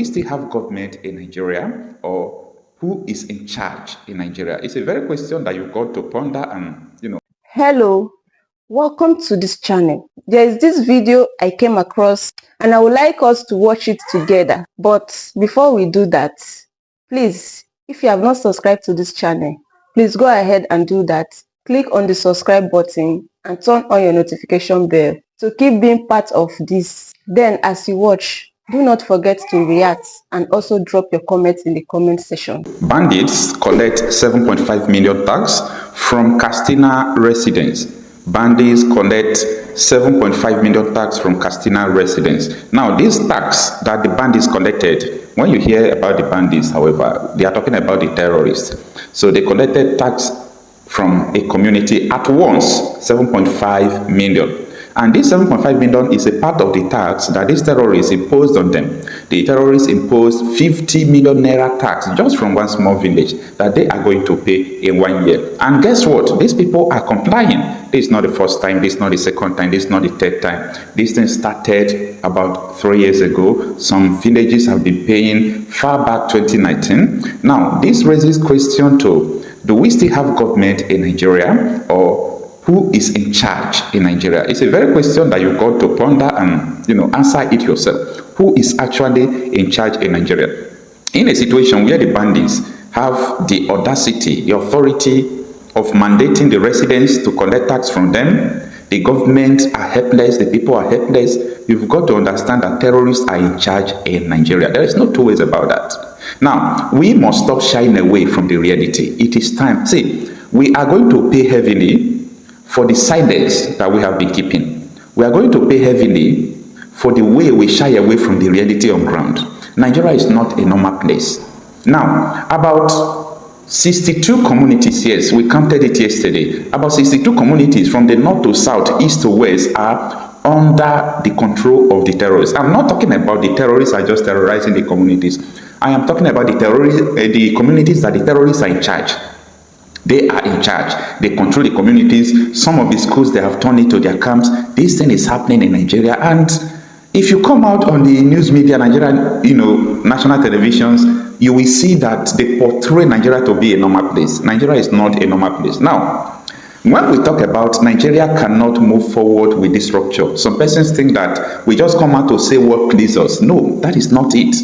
We still have government in Nigeria, or who is in charge in Nigeria? It's a very question that you've got to ponder and. Hello, welcome to this channel. There is this video I came across and I would like us to watch it together. But before we do that, please, if you have not subscribed to this channel, please go ahead and do that. Click on the subscribe button and turn on your notification bell to keep being part of this. Then as you watch, do not forget to react and also drop your comments in the comment section. Bandits collect 7.5 million tax from Katsina residents. Bandits collect 7.5 million tax from Katsina residents. Now, this tax that the bandits collected, when you hear about the bandits, however, they are talking about the terrorists. So they collected tax from a community at once, 7.5 million. And this 7.5 million is a part of the tax that these terrorists imposed on them. The terrorists imposed 50 million naira tax just from one small village that they are going to pay in 1 year. And guess what? These people are complying. This is not the first time, this is not the second time, this is not the third time. This thing started about 3 years ago. Some villages have been paying far back 2019. Now, this raises question to, do we still have government in Nigeria, or who is in charge in Nigeria? It's a very question that you've got to ponder and answer it yourself. Who is actually in charge in Nigeria? In a situation where the bandits have the audacity, the authority of mandating the residents to collect tax from them, the government are helpless, the people are helpless, you've got to understand that terrorists are in charge in Nigeria. There is no two ways about that. Now, we must stop shying away from the reality. It is time. See, we are going to pay heavily for the silence that we have been keeping. We are going to pay heavily for the way we shy away from the reality on ground. Nigeria is not a normal place. Now, about 62 communities, yes, we counted it yesterday. About 62 communities from the north to south, east to west are under the control of the terrorists. I'm not talking about the terrorists are just terrorizing the communities. I am talking about the communities that the terrorists are in charge. They are in charge. They control the communities. Some of the schools, they have turned into their camps. This thing is happening in Nigeria. And if you come out on the news media, Nigeria, national televisions, you will see that they portray Nigeria to be a normal place. Nigeria is not a normal place. Now, when we talk about Nigeria cannot move forward with this structure, some persons think that we just come out to say what pleases us. No, that is not it.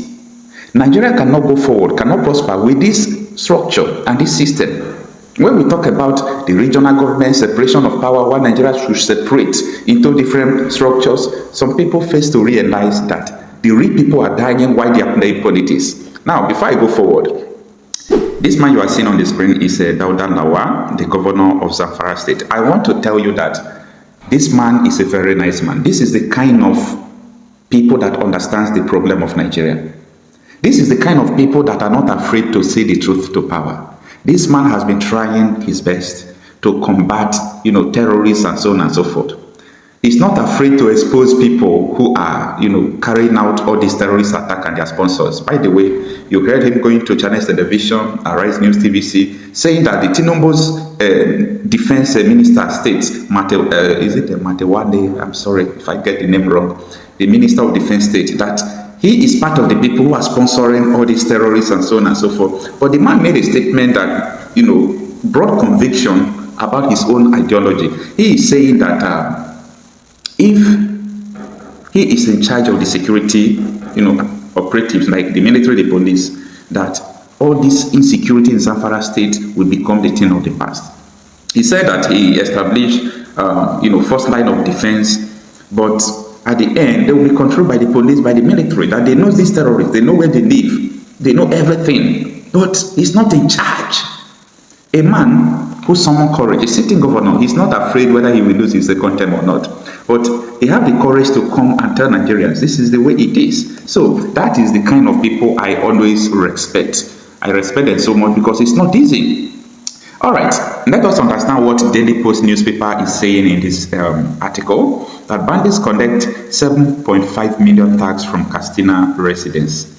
Nigeria cannot go forward, cannot prosper with this structure and this system. When we talk about the regional government separation of power, why Nigeria should separate into different structures, some people face to realize that the real people are dying while they are playing politics. Now, before I go forward, this man you are seeing on the screen is Dauda Lawal, the governor of Zamfara State. I want to tell you that this man is a very nice man. This is the kind of people that understands the problem of Nigeria. This is the kind of people that are not afraid to say the truth to power. This man has been trying his best to combat, terrorists and so on and so forth. He's not afraid to expose people who are, carrying out all these terrorist attacks and their sponsors. By the way, you heard him going to Channels Television, Arise News TVC, saying that the Tinubu's defense minister states, Matewale, I'm sorry if I get the name wrong, the minister of defense state, that he is part of the people who are sponsoring all these terrorists and so on and so forth. But the man made a statement that, brought conviction about his own ideology. He is saying that if he is in charge of the security, operatives like the military, the police, that all this insecurity in Zamfara State will become the thing of the past. He said that he established, first line of defense, but at the end, they will be controlled by the police, by the military, that they know these terrorists, they know where they live, they know everything, but he's not in charge. A man who summoned courage, a sitting governor, he's not afraid whether he will lose his second term or not, but he have the courage to come and tell Nigerians, this is the way it is. So that is the kind of people I always respect. I respect them so much because it's not easy. All right, let us understand what Daily Post newspaper is saying in this article, that bandits collect 7.5 million tax from Katsina residents.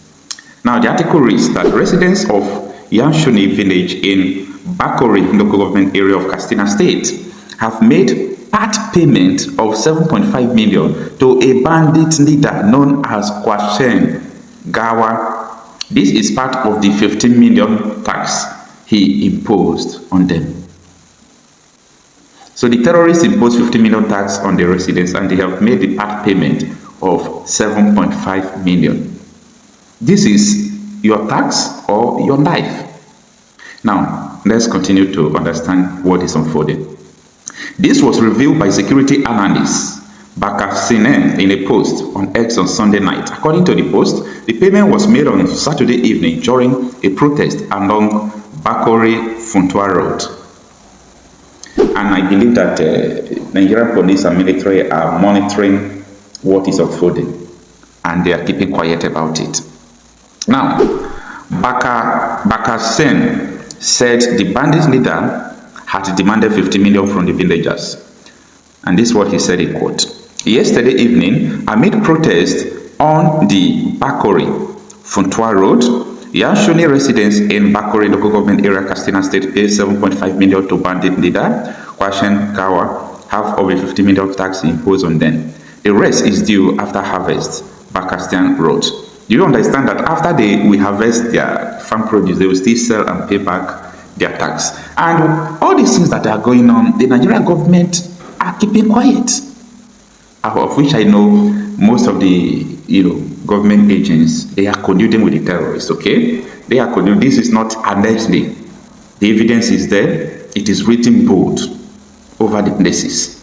Now, the article reads that residents of Yanshuni village in Bakori local government area of Katsina State have made part payment of 7.5 million to a bandit leader known as Kwashen. Gawa. This is part of the 15 million tax he imposed on them. So the terrorists imposed 50 million tax on the residents, and they have made the part payment of 7.5 million. This is your tax or your life. Now, let's continue to understand what is unfolding. This was revealed by security analyst Katsina in a post on X on Sunday night. According to the post, the payment was made on Saturday evening during a protest along Bakori-Funtua Road. And I believe that Nigerian police and military are monitoring what is unfolding, and they are keeping quiet about it. Now, Katsina said the bandit leader had demanded 50 million from the villagers. And this is what he said in quote. Yesterday evening, amid protests on the Bakori-Funtua Road, Yashuni residents in Bakori local government area, Katsina State, paid 7.5 million to bandit leader Kwashen Kawa, half of a 50 million tax imposed on them. The rest is due after harvest, Katsina Road. Do you understand that after we harvest their farm produce, they will still sell and pay back their tax? And all these things that are going on, the Nigerian government are keeping quiet. Of which I know most of the government agents, they are colluding with the terrorists, okay? They are colluding. This is not allegedly. The evidence is there. It is written bold over the places.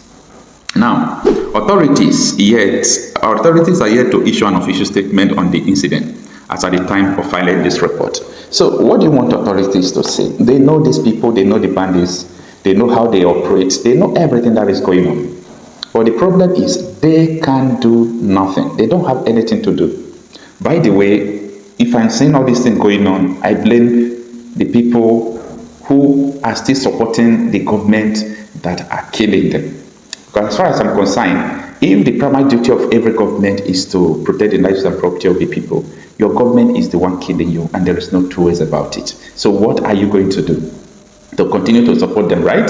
Now, authorities are yet to issue an official statement on the incident as at the time of filing this report. So what do you want authorities to say? They know these people, they know the bandits, they know how they operate, they know everything that is going on. But the problem is they can do nothing. They don't have anything to do. By the way, if I'm seeing all these things going on, I blame the people who are still supporting the government that are killing them. Because as far as I'm concerned, if the primary duty of every government is to protect the lives and property of the people, your government is the one killing you, and there is no two ways about it. So what are you going to do? To continue to support them, right?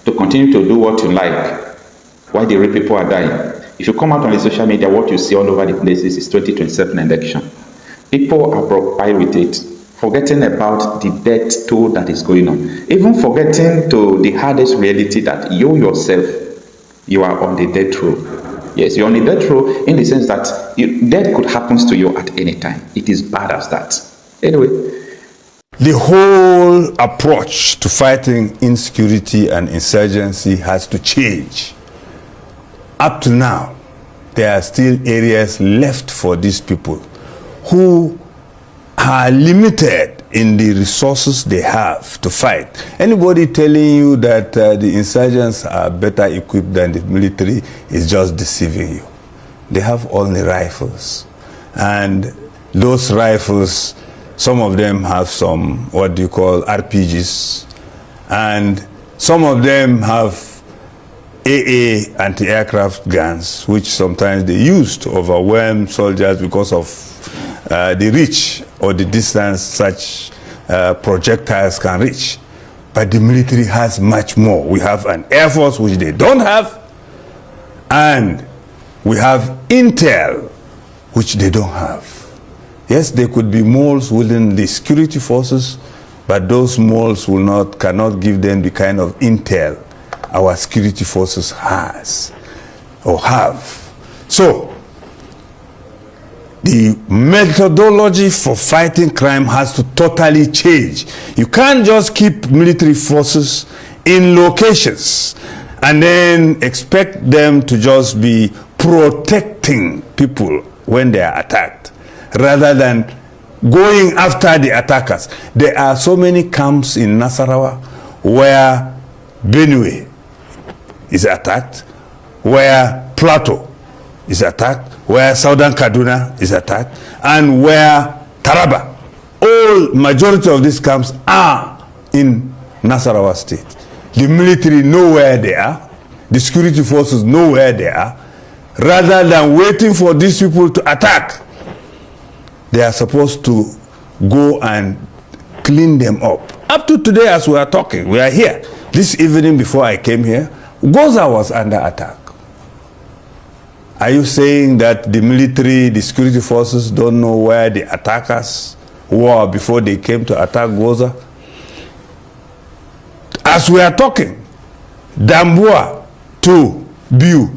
To continue to do what you like while the real people are dying. If you come out on the social media, what you see all over the places is 2027 election. People are preoccupied with it, forgetting about the death toll that is going on. Even forgetting to the hardest reality that you yourself, you are on the death row. Yes, you're on the death row in the sense that death could happen to you at any time. It is bad as that. Anyway. The whole approach to fighting insecurity and insurgency has to change. Up to now, there are still areas left for these people who are limited in the resources they have to fight. Anybody telling you that the insurgents are better equipped than the military is just deceiving you. They have only rifles. And those rifles, some of them have some, what do you call, RPGs. And some of them have AA anti-aircraft guns, which sometimes they use to overwhelm soldiers because of the reach or the distance such projectiles can reach. But the military has much more. We have an air force which they don't have, and we have intel which they don't have. Yes, there could be moles within the security forces, but those moles cannot give them the kind of intel our security forces has or have. So, the methodology for fighting crime has to totally change. You can't just keep military forces in locations and then expect them to just be protecting people when they are attacked, rather than going after the attackers. There are so many camps in Nasarawa where Benue is attacked, where Plateau is attacked, where Southern Kaduna is attacked, and where Taraba. Majority of these camps are in Nasarawa State. The military know where they are, the security forces know where they are. Rather than waiting for these people to attack, they are supposed to go and clean them up. Up to today, as we are talking, we are here. This evening before I came here, Goza was under attack. Are you saying that the military, the security forces don't know where the attackers were before they came to attack Goza? As we are talking, Damboa to Biu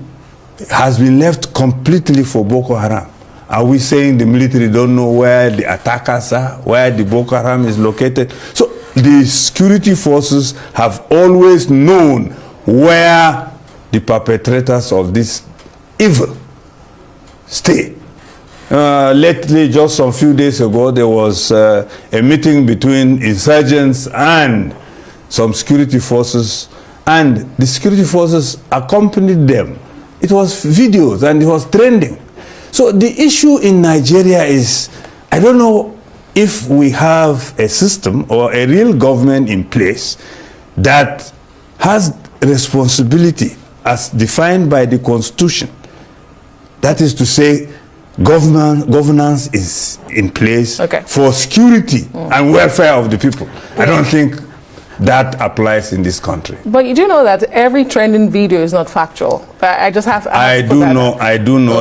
has been left completely for Boko Haram. Are we saying the military don't know where the attackers are, where the Boko Haram is located? So the security forces have always known where the perpetrators of this evil stay. Lately, just some few days ago, there was a meeting between insurgents and some security forces, and the security forces accompanied them. It was videos and it was trending. So the issue in Nigeria is, I don't know if we have a system or a real government in place that has responsibility as defined by the Constitution. That is to say, governance is in place for security and welfare of the people. I don't think that applies in this country. But you do know that every trending video is not factual. I just have to I do know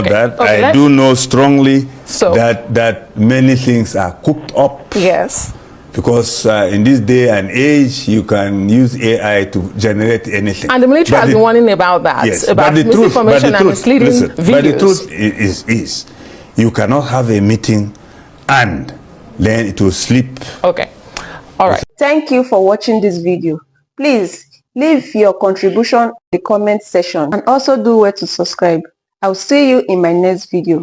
that. I do know strongly that many things are cooked up. Yes. Because in this day and age, you can use AI to generate anything. And the military has been warning about that. Yes, about misinformation and misleading videos. But the truth is, you cannot have a meeting and then it will slip. Okay. All right. Thank you for watching this video. Please leave your contribution in the comment section and also do well to subscribe. I'll see you in my next video.